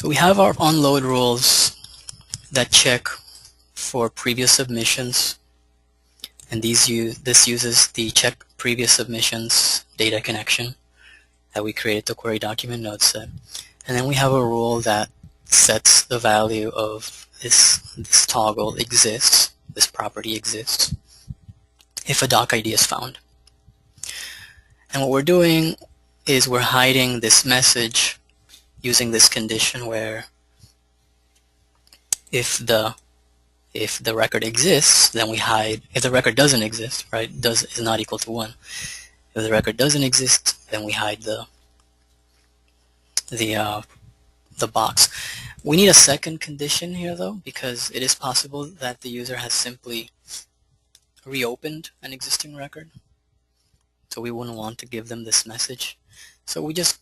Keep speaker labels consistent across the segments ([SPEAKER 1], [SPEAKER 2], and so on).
[SPEAKER 1] So we have our onload rules that check for previous submissions, and this uses the check previous submissions data connection that we created to query document node set. And then we have a rule that sets the value of this toggle exists, this property exists, if a doc ID is found. And what we're doing is we're hiding this message using this condition where if the record exists, then we hide. If the record doesn't exist, right, is not equal to 1. If the record doesn't exist, then we hide the box. We need a second condition here though, because it is possible that the user has simply reopened an existing record. So we wouldn't want to give them this message. So we just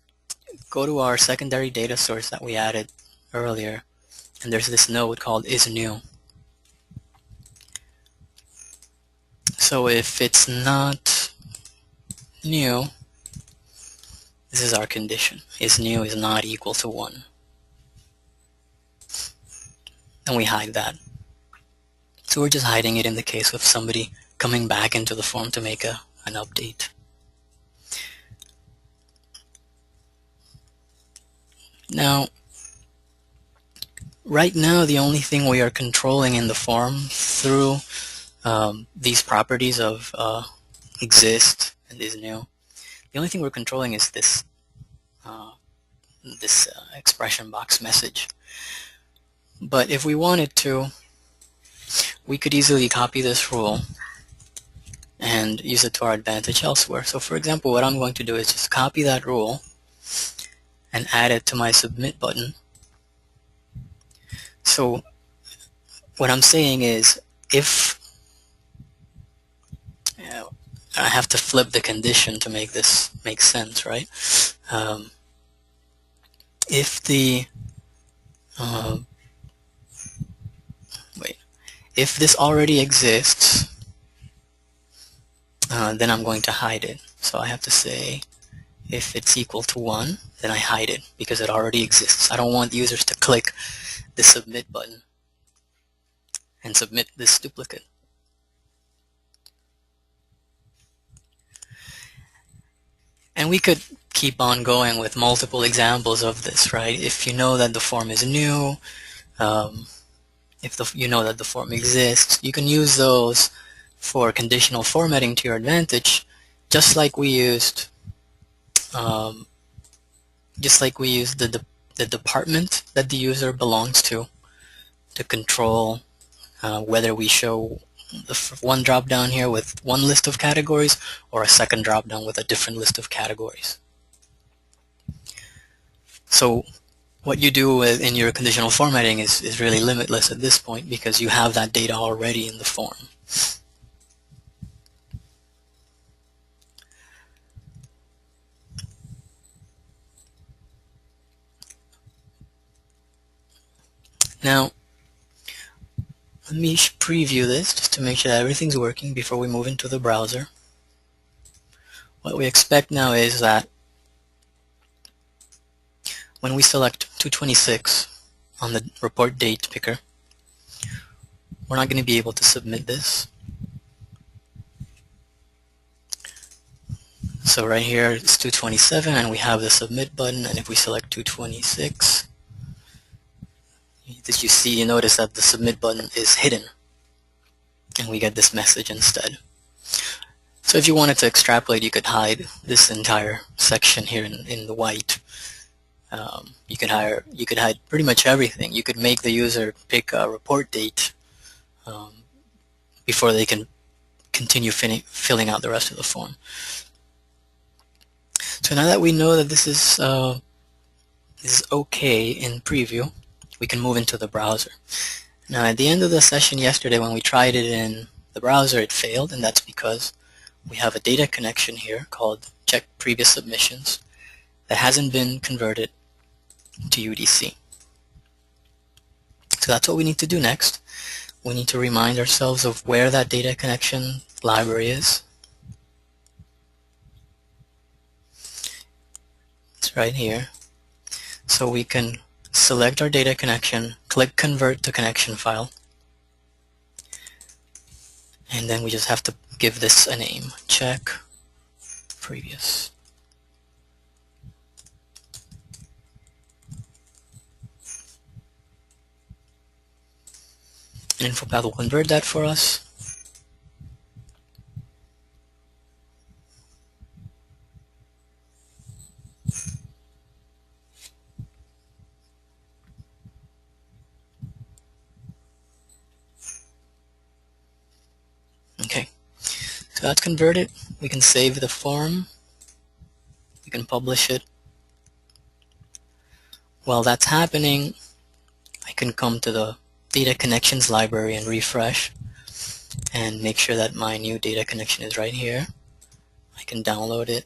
[SPEAKER 1] go to our secondary data source that we added earlier, and there's this node called isNew. So if it's not new, this is our condition. IsNew is not equal to 1. And we hide that. So we're just hiding it in the case of somebody coming back into the form to make an update. Now, right now the only thing we are controlling in the form through these properties of exist and isNew, the only thing we're controlling is this expression box message. But if we wanted to, we could easily copy this rule and use it to our advantage elsewhere. So for example, what I'm going to do is just copy that rule and add it to my submit button. So what I'm saying is, if I have to flip the condition to make this make sense, right? If this already exists, then I'm going to hide it. So I have to say, if it's equal to 1, then I hide it because it already exists. I don't want users to click the submit button and submit this duplicate. And we could keep on going with multiple examples of this, right? If you know that the form is new, if you know that the form exists, you can use those for conditional formatting to your advantage, just like we used the department that the user belongs to control whether we show one drop down here with one list of categories or a second drop down with a different list of categories. So what you do in your conditional formatting is really limitless at this point because you have that data already in the form. Now, let me preview this just to make sure that everything's working before we move into the browser. What we expect now is that when we select 226 on the report date picker, we're not going to be able to submit this. So right here it's 227 and we have the submit button, and if we select 226, you notice that the submit button is hidden and we get this message instead. So if you wanted to extrapolate, you could hide this entire section here in the white. You could hide pretty much everything. You could make the user pick a report date before they can continue filling out the rest of the form. So now that we know that this is okay in preview, we can move into the browser. Now at the end of the session yesterday when we tried it in the browser, it failed, and that's because we have a data connection here called check previous submissions that hasn't been converted to UDC. So that's what we need to do next. We need to remind ourselves of where that data connection library is. It's right here. So we can select our data connection, click Convert to Connection File, and then we just have to give this a name, check previous. And InfoPath will convert that for us. Okay, so that's converted. We can save the form. We can publish it. While that's happening, I can come to the data connections library and refresh and make sure that my new data connection is right here. I can download it.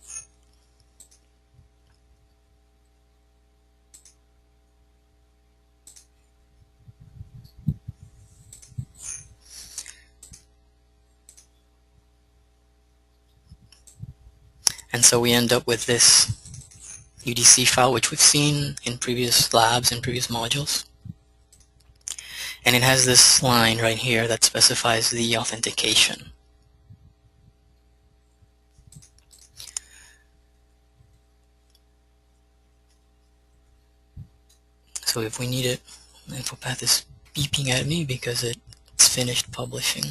[SPEAKER 1] And so we end up with this UDC file, which we've seen in previous labs and previous modules. And it has this line right here that specifies the authentication. So if we need it, InfoPath is beeping at me because it's finished publishing.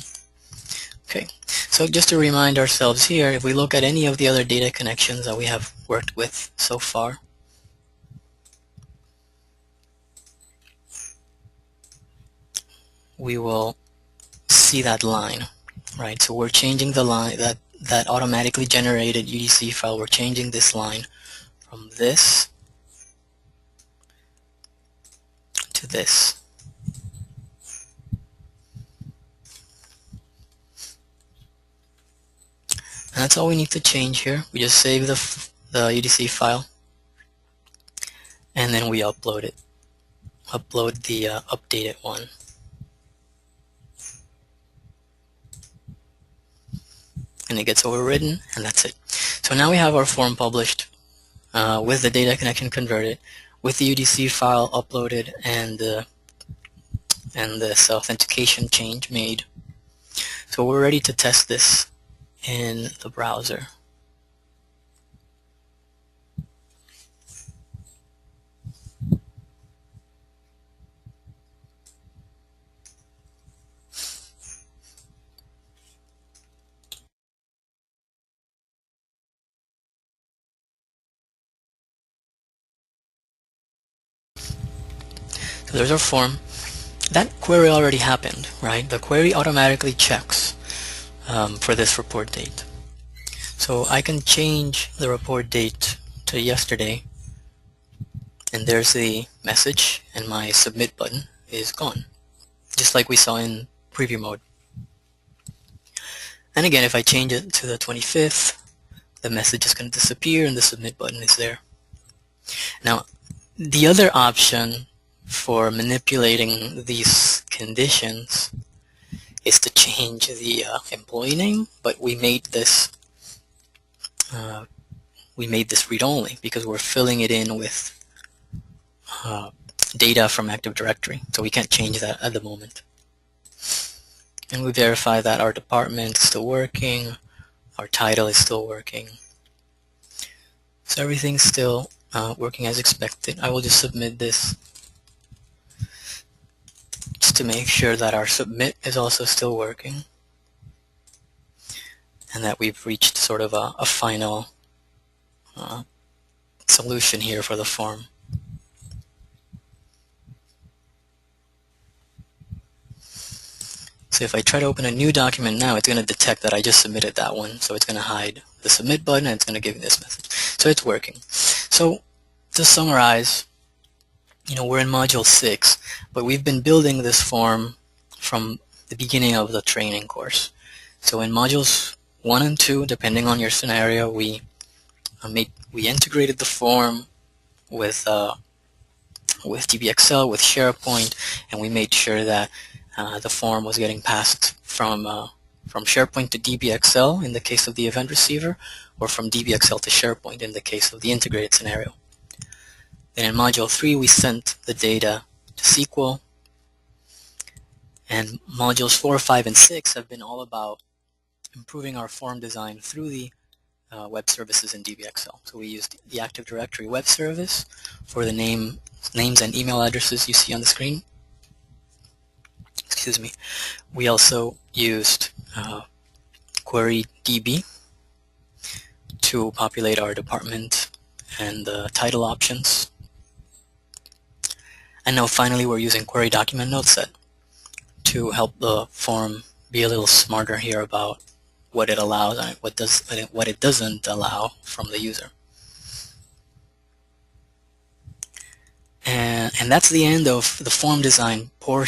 [SPEAKER 1] Okay, so just to remind ourselves here, if we look at any of the other data connections that we have worked with so far, we will see that line, right? So we're changing the line, that automatically generated UDC file, we're changing this line from this to this. And that's all we need to change here. We just save the UDC file, and then we upload it. Upload the updated one. And it gets overridden, and that's it. So now we have our form published with the data connection converted, with the UDC file uploaded, and this authentication change made. So we're ready to test this in the browser. So there's our form. That query already happened, right? The query automatically checks for this report date. So I can change the report date to yesterday, and there's the message, and my submit button is gone, just like we saw in preview mode. And again, if I change it to the 25th, the message is going to disappear and the submit button is there. Now, the other option for manipulating these conditions is to change the employee name, but we made this read-only because we're filling it in with data from Active Directory, so we can't change that at the moment. And we verify that our department is still working, our title is still working. So everything's still working as expected. I will just submit this just to make sure that our submit is also still working and that we've reached sort of a final solution here for the form. So if I try to open a new document now, it's going to detect that I just submitted that one. So it's going to hide the submit button and it's going to give me this message. So it's working. So to summarize, we're in module 6, but we've been building this form from the beginning of the training course. So in modules 1 and 2, depending on your scenario, we integrated the form with DBXL, with SharePoint, and we made sure that the form was getting passed from SharePoint to DBXL in the case of the event receiver, or from DBXL to SharePoint in the case of the integrated scenario. Then in Module 3, we sent the data to SQL. And Modules 4, 5, and 6 have been all about improving our form design through the web services in DBXL. So we used the Active Directory web service for the names and email addresses you see on the screen. Excuse me. We also used QueryDB to populate our department and the title options. And now finally we're using Query Document Noteset to help the form be a little smarter here about what it allows and what it doesn't allow from the user. And that's the end of the form design portion.